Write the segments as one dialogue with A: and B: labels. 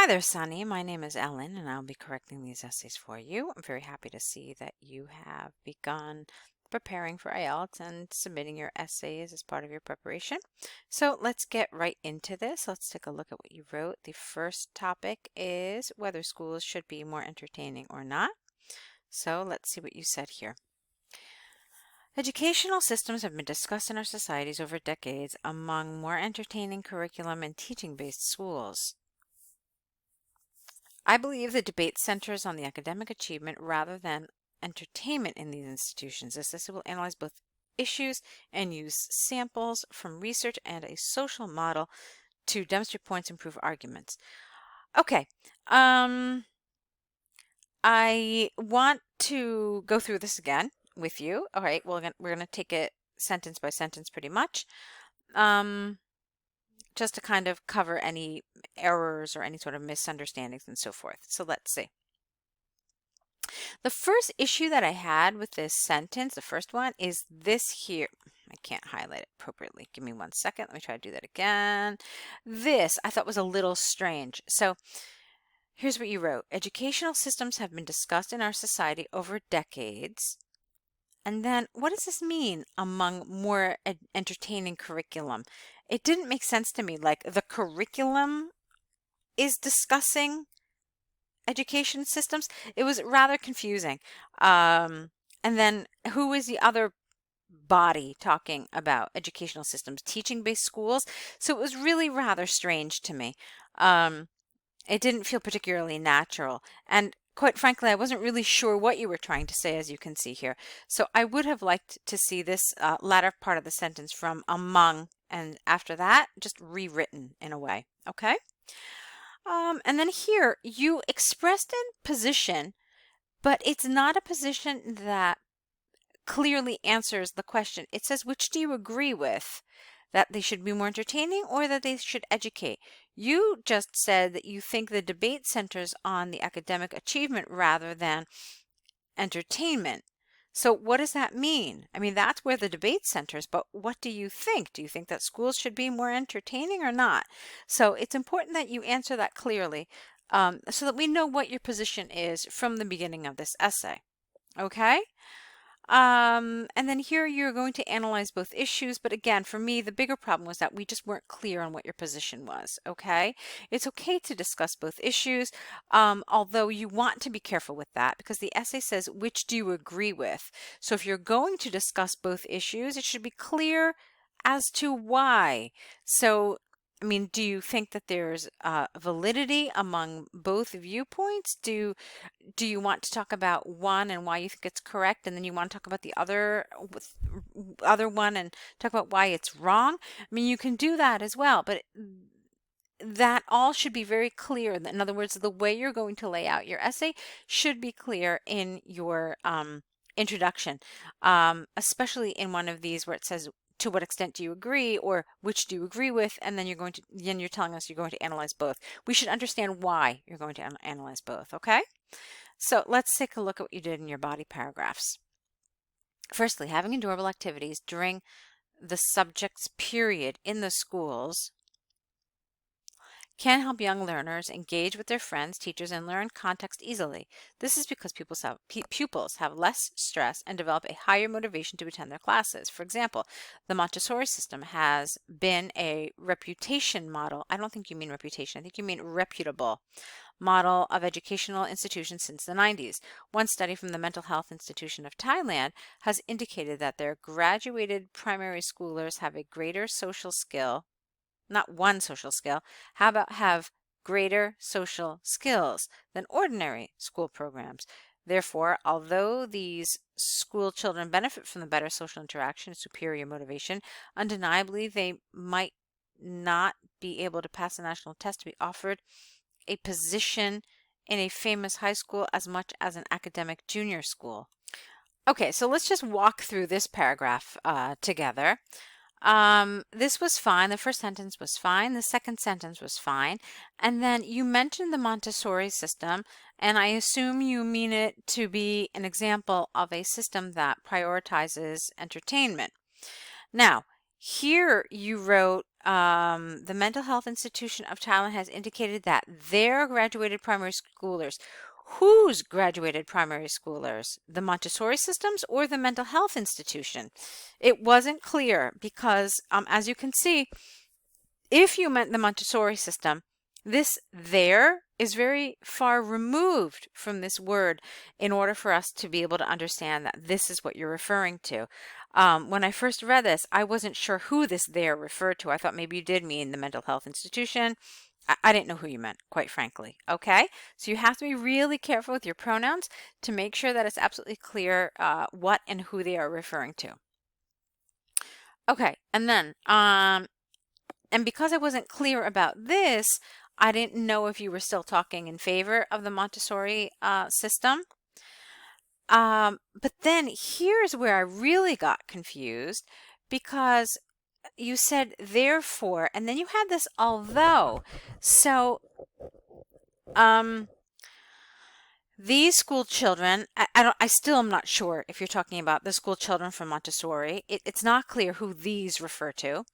A: Hi there, Sunny. My name is Ellen, and I'll be correcting these essays for you. I'm very happy to see that you have begun preparing for IELTS and submitting your essays as part of your preparation. So let's get right into this. Let's take a look at what you wrote. The first topic is whether schools should be more entertaining or not. So let's see what you said here. Educational systems have been discussed in our societies over decades among more entertaining curriculum and teaching-based schools. I believe the debate centers on the academic achievement rather than entertainment in these institutions, as this will analyze both issues and use samples from research and a social model to demonstrate points and prove arguments. Okay, I want to go through this again with you. All right, we're gonna take it sentence by sentence pretty much. Just to kind of cover any errors or any sort of misunderstandings and so forth. So let's see. The first issue that I had with this sentence, the first one, is this here. I can't highlight it appropriately. Give me 1 second. Let me try to do that again. This I thought was a little strange. So here's what you wrote. Educational systems have been discussed in our society over decades. And then what does this mean among more entertaining curriculum? It didn't make sense to me. Like the curriculum is discussing education systems. It was rather confusing. And then who is the other body talking about educational systems? Teaching-based schools. So it was really rather strange to me. It didn't feel particularly natural. And quite frankly, I wasn't really sure what you were trying to say, as you can see here. So I would have liked to see this latter part of the sentence from among, and after that, just rewritten in a way. Okay? And then here, you expressed in position, but it's not a position that clearly answers the question. It says, which do you agree with? That they should be more entertaining or that they should educate? You just said that you think the debate centers on the academic achievement rather than entertainment. So what does that mean? I mean, that's where the debate centers, but what do you think? Do you think that schools should be more entertaining or not? So it's important that you answer that clearly so that we know what your position is from the beginning of this essay. Okay? And then here you're going to analyze both issues, but again, for me, the bigger problem was that we just weren't clear on what your position was, okay? It's okay to discuss both issues, although you want to be careful with that because the essay says, which do you agree with? So if you're going to discuss both issues, it should be clear as to why. So I mean, do you think that there's validity among both viewpoints? Do you want to talk about one and why you think it's correct, and then you want to talk about the other one and talk about why it's wrong? I mean, you can do that as well, but that all should be very clear. In other words, the way you're going to lay out your essay should be clear in your introduction, especially in one of these where it says, to what extent do you agree, or which do you agree with, and then you're telling us you're going to analyze both. We should understand why you're going to analyze both, okay? So let's take a look at what you did in your body paragraphs. Firstly, having enjoyable activities during the subject's period in the schools can help young learners engage with their friends, teachers, and learn context easily. This is because pupils have less stress and develop a higher motivation to attend their classes. For example, the Montessori system has been a reputation model. I don't think you mean reputation. I think you mean reputable model of educational institutions since the 90s. One study from the Mental Health Institution of Thailand has indicated that their graduated primary schoolers have a greater social skill, not one social skill, how about have greater social skills than ordinary school programs. Therefore, although these school children benefit from the better social interaction and superior motivation, undeniably they might not be able to pass a national test to be offered a position in a famous high school as much as an academic junior school. Okay, so let's just walk through this paragraph together. This was fine. The first sentence was fine. The second sentence was fine. And then you mentioned the Montessori system, and I assume you mean it to be an example of a system that prioritizes entertainment. Now, here you wrote the mental health institution of Thailand has indicated that their graduated primary schoolers, whose graduated primary schoolers, the Montessori systems or the mental health institution? It wasn't clear because, as you can see, if you meant the Montessori system, this there is very far removed from this word in order for us to be able to understand that this is what you're referring to. When I first read this, I wasn't sure who this there referred to. I thought maybe you did mean the mental health institution. I didn't know who you meant, quite frankly. Okay? So you have to be really careful with your pronouns to make sure that it's absolutely clear what and who they are referring to. Okay, and then and because I wasn't clear about this, I didn't know if you were still talking in favor of the Montessori system. But then here's where I really got confused because you said therefore, and then you had this although. So, these school children, I still am not sure if you're talking about the school children from Montessori. It's not clear who these refer to.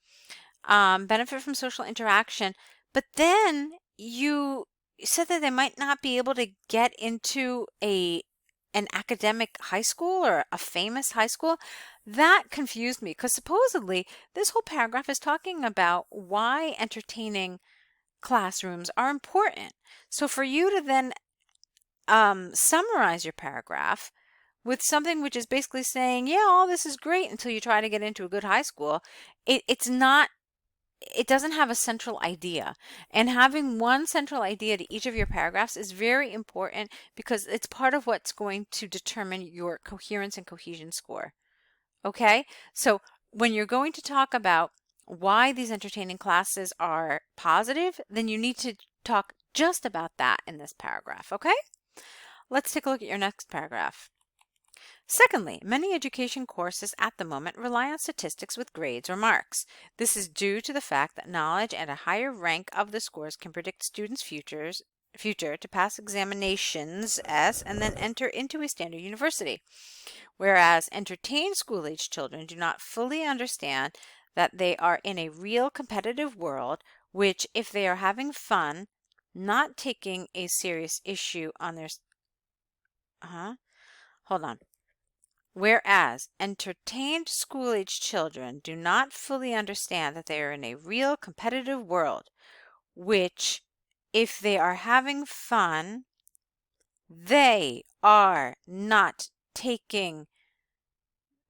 A: Benefit from social interaction, but then you said that they might not be able to get into an academic high school or a famous high school. That confused me because supposedly this whole paragraph is talking about why entertaining classrooms are important. So for you to then summarize your paragraph with something which is basically saying, yeah, all this is great until you try to get into a good high school, it doesn't have a central idea. And having one central idea to each of your paragraphs is very important because it's part of what's going to determine your coherence and cohesion score. Okay? So when you're going to talk about why these entertaining classes are positive, then you need to talk just about that in this paragraph. Okay? Let's take a look at your next paragraph. Secondly, many education courses at the moment rely on statistics with grades or marks. This is due to the fact that knowledge and a higher rank of the scores can predict students' future to pass examinations S and then enter into a standard university. Whereas entertained school-age children do not fully understand that they are in a real competitive world, which, if they are having fun, not taking a serious issue on their hold on. Whereas entertained school-age children do not fully understand that they are in a real competitive world, which, if they are having fun, they are not taking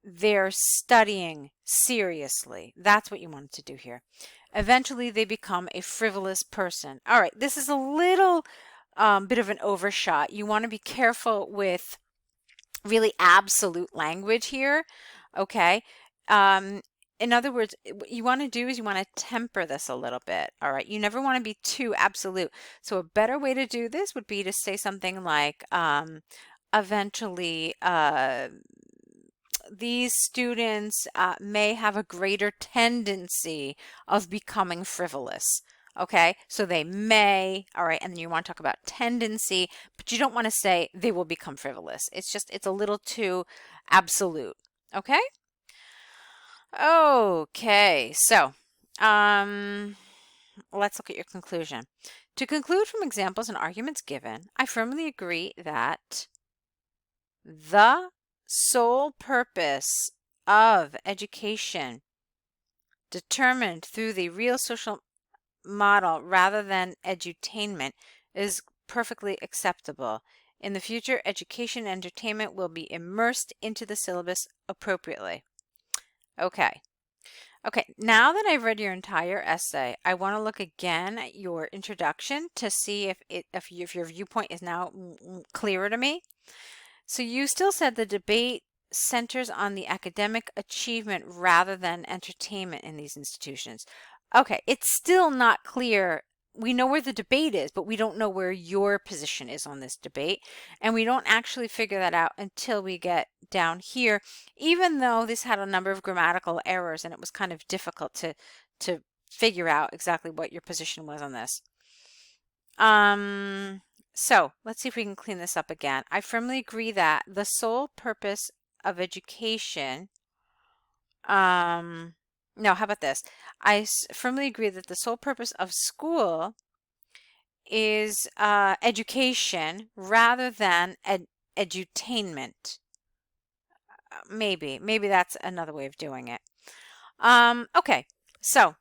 A: their studying seriously. That's what you wanted to do here. Eventually, they become a frivolous person. All right, this is a little bit of an overshot. You want to be careful with really absolute language here, okay? In other words, what you want to do is you want to temper this a little bit, all right? You never want to be too absolute. So a better way to do this would be to say something like, eventually, these students may have a greater tendency of becoming frivolous. Okay, so they may, all right, and then you want to talk about tendency, but you don't want to say they will become frivolous. It's a little too absolute. Okay? Okay, so let's look at your conclusion. To conclude from examples and arguments given, I firmly agree that the sole purpose of education determined through the real social model rather than edutainment is perfectly acceptable. In the future, education and entertainment will be immersed into the syllabus appropriately. Okay. Okay, now that I've read your entire essay, I want to look again at your introduction to see if your viewpoint is now clearer to me. So you still said the debate centers on the academic achievement rather than entertainment in these institutions. Okay, it's still not clear. We know where the debate is, but we don't know where your position is on this debate. And we don't actually figure that out until we get down here, even though this had a number of grammatical errors and it was kind of difficult to figure out exactly what your position was on this. So let's see if we can clean this up again. I firmly agree that the sole purpose of education, No, how about this? I firmly agree that the sole purpose of school is education rather than edutainment. Maybe that's another way of doing it. Okay, so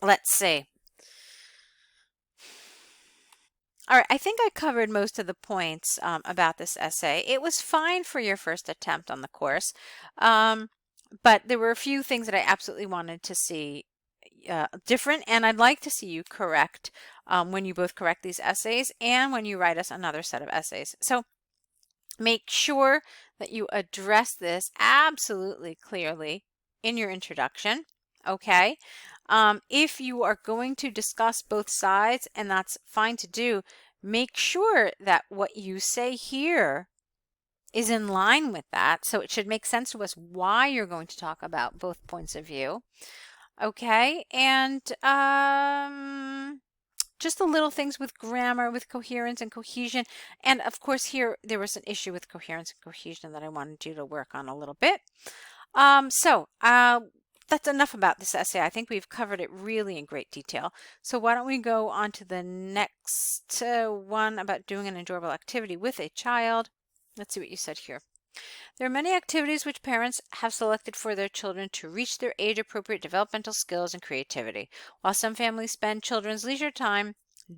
A: let's see. All right, I think I covered most of the points about this essay. It was fine for your first attempt on the course, but there were a few things that I absolutely wanted to see different, and I'd like to see you correct when you both correct these essays and when you write us another set of essays. So make sure that you address this absolutely clearly in your introduction, okay? If you are going to discuss both sides, and that's fine to do, make sure that what you say here is in line with that. So it should make sense to us why you're going to talk about both points of view. Okay, and just the little things with grammar, with coherence and cohesion. And of course, here there was an issue with coherence and cohesion that I wanted you to work on a little bit. That's enough about this essay. I think we've covered it really in great detail. So why don't we go on to the next one about doing an enjoyable activity with a child. Let's see what you said here. There are many activities which parents have selected for their children to reach their age-appropriate developmental skills and creativity. While some families spend children's leisure time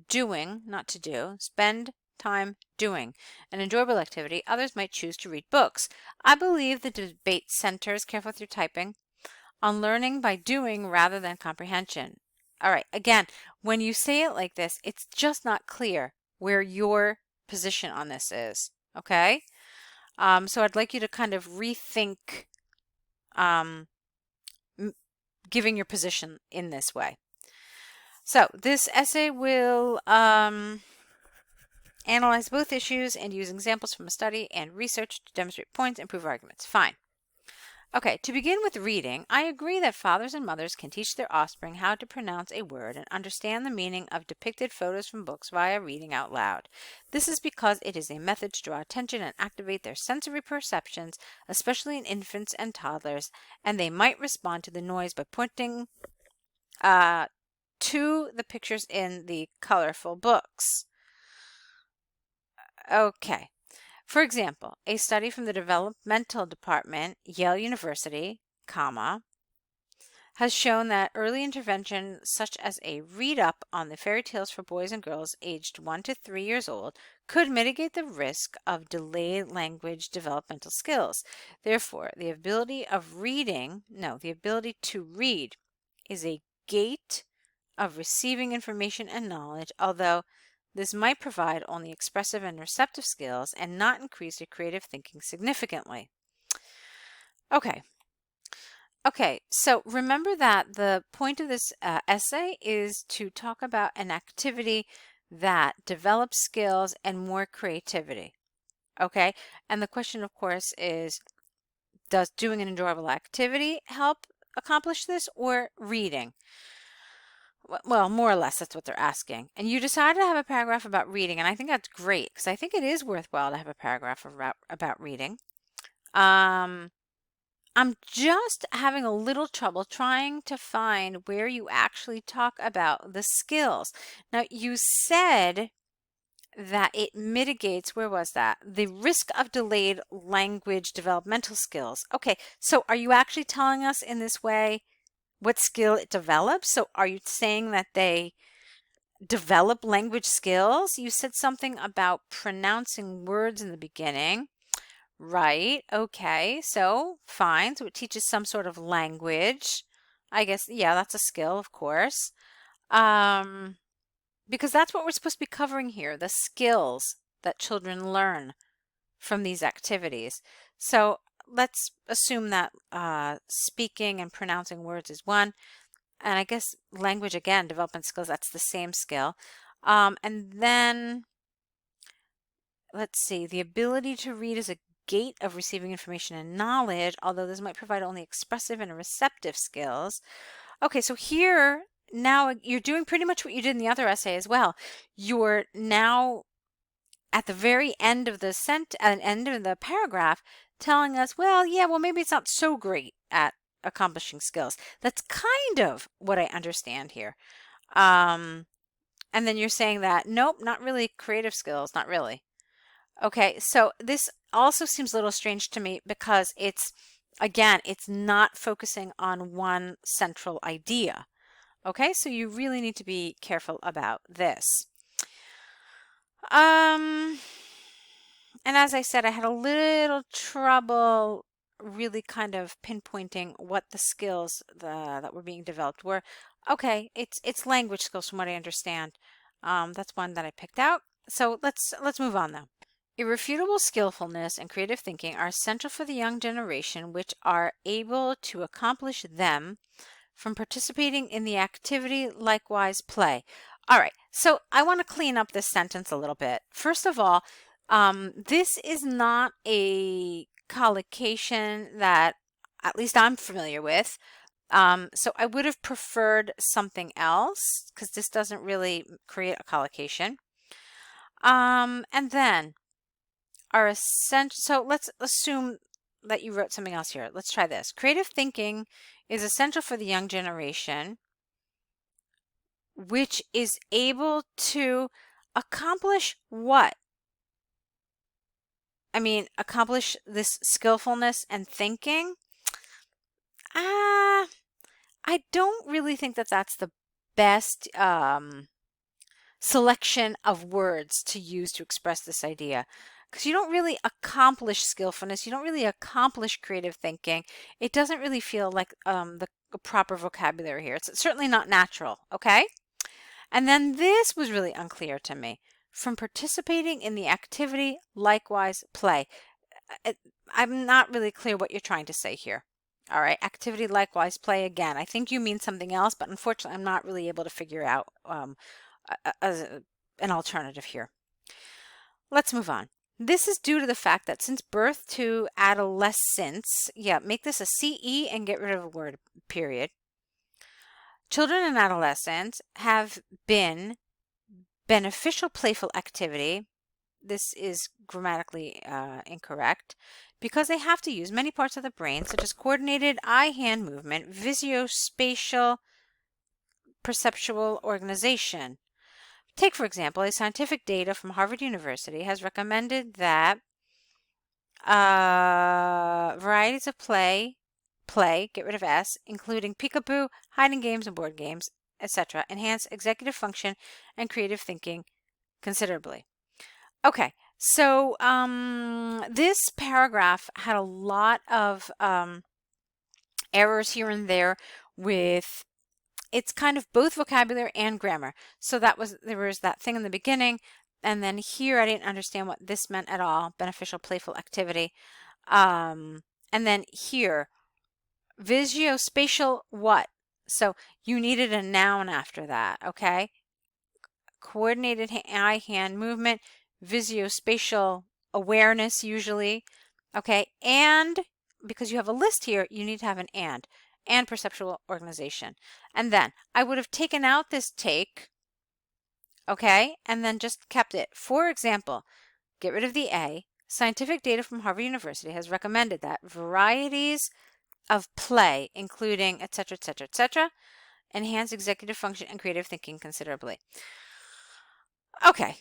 A: doing, not to do, spend time doing an enjoyable activity, others might choose to read books. I believe the debate centers, careful with your typing, on learning by doing rather than comprehension. All right, again, when you say it like this, it's just not clear where your position on this is, okay? So I'd like you to kind of rethink giving your position in this way. So this essay will analyze both issues and use examples from a study and research to demonstrate points and prove arguments. Fine. Okay, to begin with reading, I agree that fathers and mothers can teach their offspring how to pronounce a word and understand the meaning of depicted photos from books via reading out loud. This is because it is a method to draw attention and activate their sensory perceptions, especially in infants and toddlers, and they might respond to the noise by pointing to the pictures in the colorful books. Okay. For example, a study from the developmental department, Yale University, has shown that early intervention such as a read up on the fairy tales for boys and girls aged 1 to 3 years old could mitigate the risk of delayed language developmental skills. Therefore, the ability to read is a gate of receiving information and knowledge, although this might provide only expressive and receptive skills and not increase your creative thinking significantly. Okay, so remember that the point of this essay is to talk about an activity that develops skills and more creativity. Okay, and the question, of course, is does doing an enjoyable activity help accomplish this, or reading? Well, more or less, that's what they're asking. And you decided to have a paragraph about reading, and I think that's great because I think it is worthwhile to have a paragraph about reading. I'm just having a little trouble trying to find where you actually talk about the skills. Now, you said that it mitigates, where was that? The risk of delayed language developmental skills. Okay, so are you actually telling us in this way what skill it develops? So are you saying that they develop language skills? You said something about pronouncing words in the beginning. Right, okay, so fine. So it teaches some sort of language. I guess, yeah, that's a skill, of course. Because that's what we're supposed to be covering here, the skills that children learn from these activities. So let's assume that speaking and pronouncing words is one. And I guess language, again, development skills, that's the same skill. And then, let's see, the ability to read is a gate of receiving information and knowledge, although this might provide only expressive and receptive skills. Okay, so here, now you're doing pretty much what you did in the other essay as well. You're now at the very end of the paragraph telling us, well, yeah, well, maybe it's not so great at accomplishing skills. That's kind of what I understand here. And then you're saying that, nope, not really creative skills, not really. Okay, so this also seems a little strange to me because again, it's not focusing on one central idea. Okay, so you really need to be careful about this. And as I said, I had a little trouble really kind of pinpointing what the skills that were being developed were. Okay, it's language skills from what I understand. That's one that I picked out. So let's move on though. Irrefutable skillfulness and creative thinking are essential for the young generation, which are able to accomplish them from participating in the activity, likewise play. All right, so I want to clean up this sentence a little bit. First of all, this is not a collocation that at least I'm familiar with. So I would have preferred something else because this doesn't really create a collocation. And then are essential. So let's assume that you wrote something else here. Let's try this. Creative thinking is essential for the young generation, which is able to accomplish what? I mean, accomplish this skillfulness and thinking? I don't really think that that's the best selection of words to use to express this idea. Because you don't really accomplish skillfulness, you don't really accomplish creative thinking. It doesn't really feel like the proper vocabulary here. It's certainly not natural, okay? And then this was really unclear to me. From participating in the activity, likewise play. I'm not really clear what you're trying to say here. All right, activity, likewise play again. I think you mean something else, but unfortunately, I'm not really able to figure out an alternative here. Let's move on. This is due to the fact that since birth to adolescence, make this a CE and get rid of a word, period. Children and adolescents have been beneficial playful activity. This is grammatically incorrect because they have to use many parts of the brain, such as coordinated eye-hand movement, visuospatial, perceptual organization. Take, for example, a scientific data from Harvard University has recommended that varieties of play, get rid of S, including peekaboo, hiding games and board games, etc., enhance executive function and creative thinking considerably. Okay, so this paragraph had a lot of errors here and there with it's kind of both vocabulary and grammar. So there was that thing in the beginning, and then here I didn't understand what this meant at all, beneficial playful activity. And then here, visuospatial what? So you needed a noun after that, okay? Coordinated eye-hand movement, visuospatial awareness usually, okay? And because you have a list here, you need to have an and perceptual organization. And then I would have taken out this take, okay, and then just kept it. For example, get rid of the A. Scientific data from Harvard University has recommended that varieties of play, including etc., etc., etc., enhance executive function and creative thinking considerably. Okay,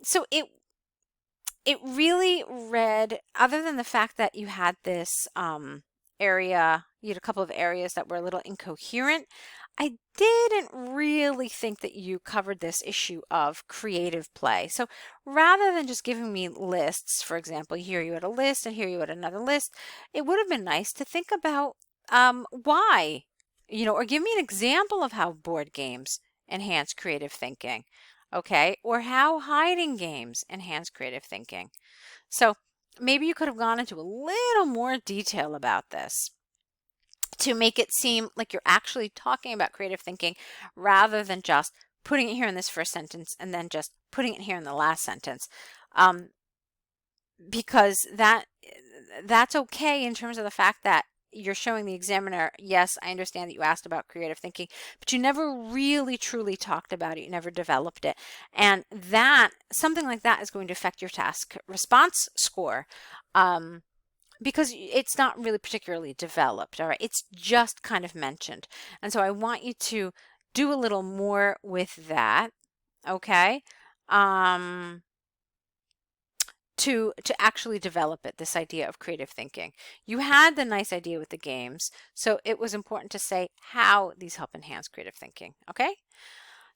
A: so it really read, other than the fact that you had this area, you had a couple of areas that were a little incoherent, I didn't really think that you covered this issue of creative play. So rather than just giving me lists, for example, here you had a list and here you had another list, it would have been nice to think about why, or give me an example of how board games enhance creative thinking, okay, or how hiding games enhance creative thinking. So maybe you could have gone into a little more detail about this to make it seem like you're actually talking about creative thinking rather than just putting it here in this first sentence and then just putting it here in the last sentence. Because that's okay in terms of the fact that you're showing the examiner, yes, I understand that you asked about creative thinking, but you never really truly talked about it. You never developed it. And something like that is going to affect your task response score. because it's not really particularly developed, all right? It's just kind of mentioned. And so I want you to do a little more with that, okay? To actually develop it, this idea of creative thinking. You had the nice idea with the games, so it was important to say how these help enhance creative thinking, okay?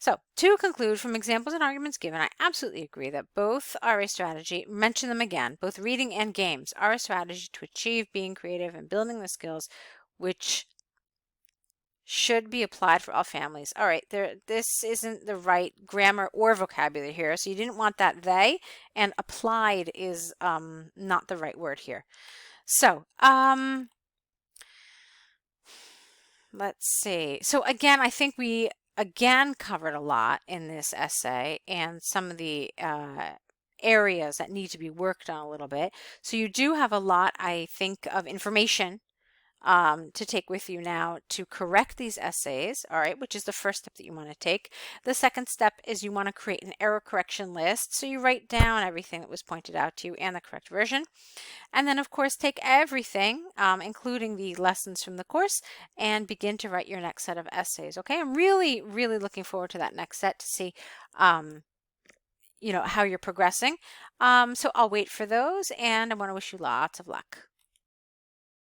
A: So to conclude, from examples and arguments given, I absolutely agree that both are a strategy, mention them again, both reading and games are a strategy to achieve being creative and building the skills which should be applied for all families. All right, this isn't the right grammar or vocabulary here, so you didn't want that they, and applied is not the right word here. So let's see. So again, I think we again covered a lot in this essay and some of the areas that need to be worked on a little bit. So you do have a lot, I think, of information to take with you now to correct these essays, all right, which is the first step that you want to take. The second step is you want to create an error correction list. So you write down everything that was pointed out to you and the correct version. And then, of course, take everything, including the lessons from the course, and begin to write your next set of essays, okay? I'm really, really looking forward to that next set to see how you're progressing. So I'll wait for those, and I want to wish you lots of luck.